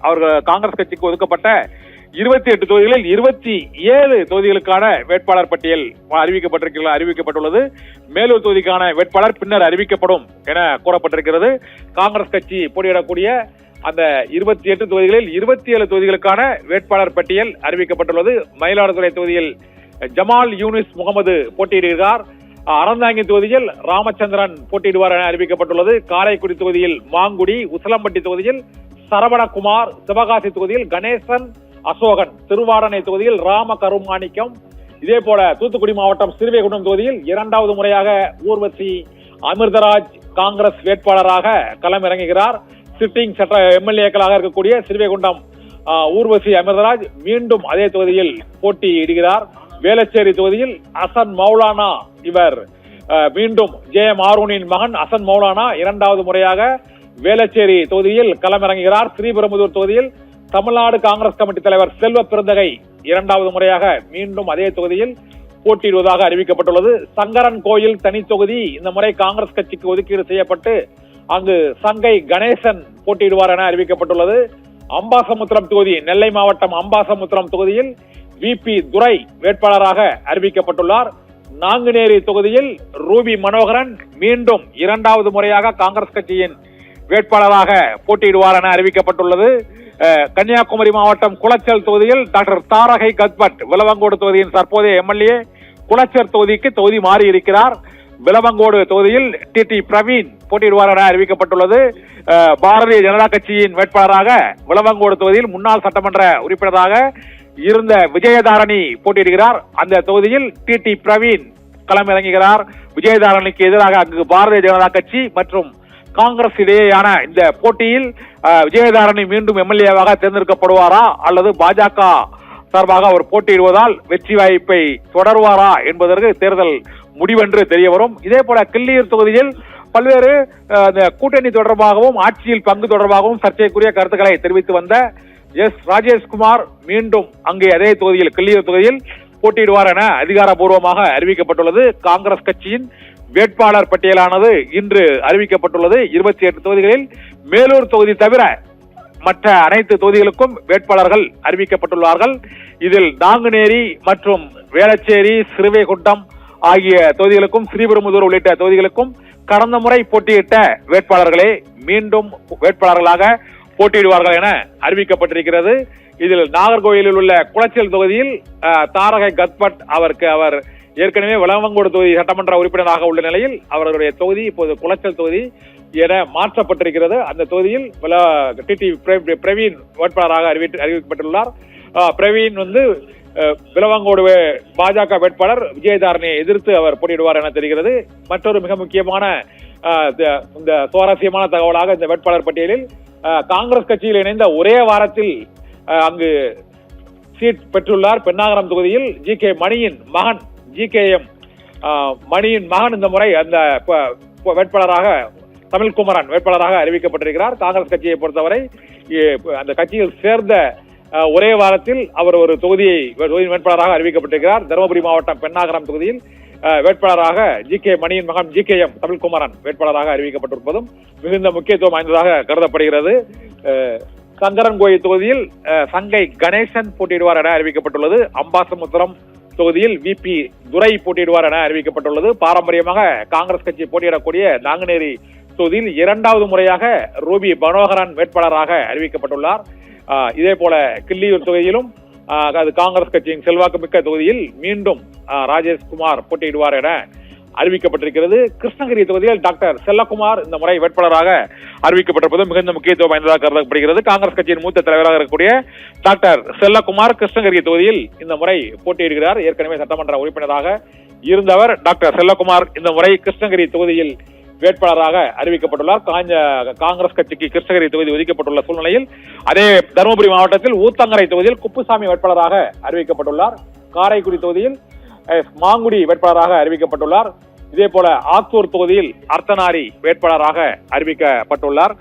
அவர்கள் காங்கிரஸ் கட்சிக்கு ஒதுக்கப்பட்ட 28 தொகுதிகளில் 27 தொகுதிகளுக்கான வேட்பாளர் பட்டியல் அறிவிக்கப்பட்டுள்ளது. மேலூர் தொகுதிக்கான வேட்பாளர் பின்னர் அறிவிக்கப்படும் என கூறப்பட்டிருக்கிறது. காங்கிரஸ் கட்சி போட்டியிடக்கூடிய அந்த 28 தொகுதிகளில் 27 தொகுதிகளுக்கான வேட்பாளர் பட்டியல் அறிவிக்கப்பட்டுள்ளது. மயிலாடுதுறை தொகுதியில் ஜமால் யூனிஸ் முகமது போட்டியிடுகிறார். அறந்தாங்கி தொகுதியில் ராமச்சந்திரன் போட்டியிடுவார் என அறிவிக்கப்பட்டுள்ளது. காரைக்குடி தொகுதியில் மாங்குடி, உசிலம்பட்டி தொகுதியில் சரவணகுமார், சிவகாசி தொகுதியில் கணேசன் அசோகன், திருவாடனை தொகுதியில் ராம கருமாணிக்கம், இதே போல தூத்துக்குடி மாவட்டம் ஸ்ரீவைகுண்டம் தொகுதியில் 2வது முறையாக ஊர்வசி அமிர்தராஜ் காங்கிரஸ் வேட்பாளராக களம் இறங்குகிறார். சிட்டிங் சட்ட எம்எல்ஏக்களாக இருக்கக்கூடிய ஸ்ரீவைகுண்டம் ஊர்வசி அமிர்தராஜ் மீண்டும் அதே தொகுதியில் போட்டியிடுகிறார். வேளச்சேரி தொகுதியில் அசன் மௌலானா, இவர் மீண்டும் ஜே.எம். ஆரூனின் மகன் அசன் மௌலானா 2வது முறையாக வேளச்சேரி தொகுதியில் களமிறங்குகிறார். ஸ்ரீபெரும்புதூர் தொகுதியில் தமிழ்நாடு காங்கிரஸ் கமிட்டி தலைவர் செல்வ பெருந்தகை 2வது முறையாக மீண்டும் அதே தொகுதியில் போட்டியிடுவதாக அறிவிக்கப்பட்டுள்ளது. சங்கரன் கோயில் தனி தொகுதி இந்த முறை காங்கிரஸ் கட்சிக்கு ஒதுக்கீடு செய்யப்பட்டு அங்கு சங்கை கணேசன் போட்டியிடுவார் என அறிவிக்கப்பட்டுள்ளது. அம்பாசமுத்திரம் தொகுதி, நெல்லை மாவட்டம் அம்பாசமுத்திரம் தொகுதியில் வி.பி. துரை வேட்பாளராக அறிவிக்கப்பட்டுள்ளார். நாங்குநேரி தொகுதியில் ரூபி மனோகரன் மீண்டும் 2வது முறையாக காங்கிரஸ் கட்சியின் வேட்பாளராக போட்டியிடுவார் என அறிவிக்கப்பட்டுள்ளது. கன்னியாகுமரி மாவட்டம் குளச்சல் தொகுதியில் டாக்டர் தாரகை கத்பட், விலவங்கோடு தொகுதியின் தற்போதைய எம்எல்ஏ, குளச்சல் தொகுதிக்கு தொகுதி மாறி இருக்கிறார். விலவங்கோடு தொகுதியில் டி பிரவீன் போட்டியிடுவார் என அறிவிக்கப்பட்டுள்ளது. பாரதிய ஜனதா கட்சியின் வேட்பாளராக விலவங்கோடு தொகுதியில் முன்னாள் சட்டமன்ற உறுப்பினராக இருந்த விஜயதாரணி போட்டியிடுகிறார். அந்த தொகுதியில் டி பிரவீன் களமிறங்குகிறார். விஜயதாரணிக்கு எதிராக அங்கு பாரதிய ஜனதா கட்சி மற்றும் காங்கிரஸ் இடையேயான இந்த போட்டியில் விஜயதாரணி மீண்டும் எம்எல்ஏவாக தேர்ந்தெடுக்கப்படுவாரா அல்லது பாஜக சார்பாக அவர் போட்டியிடுவதால் வெற்றி வாய்ப்பை தொடர்வாரா என்பதற்கு தேர்தல் முடிவென்று தெரிய வரும். இதே போல கிள்ளியூர் தொகுதியில் பல்வேறு கூட்டணி தொடர்பாகவும் ஆட்சியில் பங்கு தொடர்பாகவும் சர்ச்சைக்குரிய கருத்துக்களை தெரிவித்து வந்த எஸ். ராஜேஷ்குமார் மீண்டும் அங்கே அதே தொகுதியில் கிள்ளியூர் தொகுதியில் போட்டியிடுவார் என அதிகாரப்பூர்வமாக அறிவிக்கப்பட்டுள்ளது. காங்கிரஸ் கட்சியின் வேட்பாளர் பட்டியலானது இன்று அறிவிக்கப்பட்டுள்ளது. 28 தொகுதிகளில் மேலூர் தொகுதி தவிர மற்ற அனைத்து தொகுதிகளுக்கும் வேட்பாளர்கள் அறிவிக்கப்பட்டுள்ளார்கள். இதில் நாங்குநேரி மற்றும் வேளச்சேரி, ஸ்ரீவைகுண்டம் ஆகிய தொகுதிகளுக்கும் ஸ்ரீபெரும்புதூர் உள்ளிட்ட தொகுதிகளுக்கும் கடந்த முறை போட்டியிட்ட வேட்பாளர்களே மீண்டும் வேட்பாளர்களாக போட்டியிடுவார்கள் என அறிவிக்கப்பட்டிருக்கிறது. இதில் நாகர்கோயிலில் உள்ள குளச்சல் தொகுதியில் தாரகை கத்பட் அவர் ஏற்கனவே விலவங்கோடு தொகுதி சட்டமன்ற உறுப்பினராக உள்ள நிலையில் அவர்களுடைய தொகுதி இப்போது குளச்சல் தொகுதி என மாற்றப்பட்டிருக்கிறது. அந்த தொகுதியில் டி பிரவீன் வேட்பாளராக அறிவிக்கப்பட்டுள்ளார். பிரவீன் விலவங்கோடு பாஜக வேட்பாளர் விஜயதாரணியை எதிர்த்து அவர் போட்டியிடுவார் என தெரிகிறது. மற்றொரு மிக முக்கியமான இந்த சுவாரஸ்யமான தகவலாக இந்த வேட்பாளர் பட்டியலில் காங்கிரஸ் கட்சியில் இணைந்த ஒரே வாரத்தில் அங்கு சீட் பெற்றுள்ளார். பென்னாகரம் தொகுதியில் ஜி.கே. மணியின் மகன் ஜி.கே.எம். மணியின் மகன் இந்த முறை அந்த வேட்பாளராக தமிழ்குமரன் வேட்பாளராக அறிவிக்கப்பட்டிருக்கிறார். காங்கிரஸ் கட்சியை பொறுத்தவரை அந்த கட்சியில் சேர்ந்த ஒரே வாரத்தில் அவர் ஒரு தொகுதியின் வேட்பாளராக அறிவிக்கப்பட்டிருக்கிறார். தருமபுரி மாவட்டம் பென்னாகரம் தொகுதியில் வேட்பாளராக ஜி.கே. மணியின் மகன் ஜி.கே.எம். தமிழ்குமரன் வேட்பாளராக அறிவிக்கப்பட்டிருப்பதும் மிகுந்த முக்கியத்துவம் வாய்ந்ததாக கருதப்படுகிறது. சங்கரன்கோயில் தொகுதியில் சங்கை கணேசன் போட்டியிடுவார் என அறிவிக்கப்பட்டுள்ளது. அம்பாசமுத்திரம் தொகுதியில் வி.பி. துரை போட்டியிடுவார் என அறிவிக்கப்பட்டுள்ளது. பாரம்பரியமாக காங்கிரஸ் கட்சி போட்டியிடக்கூடிய நாங்குநேரி தொகுதியில் 2வது முறையாக ரூபி மனோகரன் வேட்பாளராக அறிவிக்கப்பட்டுள்ளார். இதே போல கிள்ளியூர் தொகுதியிலும் அது காங்கிரஸ் கட்சியின் செல்வாக்கு மிக்க தொகுதியில் மீண்டும் ராஜேஷ்குமார் போட்டியிடுவார் என அறிவிக்கப்பட்டிருக்கிறது. கிருஷ்ணகிரி தொகுதியில் டாக்டர் செல்லகுமார் இந்த முறை வேட்பாளராக அறிவிக்கப்பட்டிருப்பது மிகுந்த முக்கியத்துவம் வாய்ந்ததாக கருதப்படுகிறது. காங்கிரஸ் கட்சியின் மூத்த தலைவராக இருக்கக்கூடிய டாக்டர் செல்லகுமார் கிருஷ்ணகிரி தொகுதியில் இந்த முறை போட்டியிடுகிறார். ஏற்கனவே சட்டமன்ற உறுப்பினராக இருந்தவர் டாக்டர் செல்லகுமார் இந்த முறை கிருஷ்ணகிரி தொகுதியில் வேட்பாளராக அறிவிக்கப்பட்டுள்ளார். காங்கிரஸ் கட்சிக்கு கிருஷ்ணகிரி தொகுதி ஒதுக்கப்பட்டுள்ள சூழ்நிலையில் அதே தருமபுரி மாவட்டத்தில் ஊத்தங்கரை தொகுதியில் குப்புசாமி வேட்பாளராக அறிவிக்கப்பட்டுள்ளார். காரைக்குடி தொகுதியில் மாங்குடி வேட்பாளராக அறிவிக்கப்பட்டுள்ளார். இதே போல ஆத்தூர் தொகுதியில் அர்த்தநாரி வேட்பாளராக அறிவிக்கப்பட்டுள்ளார்.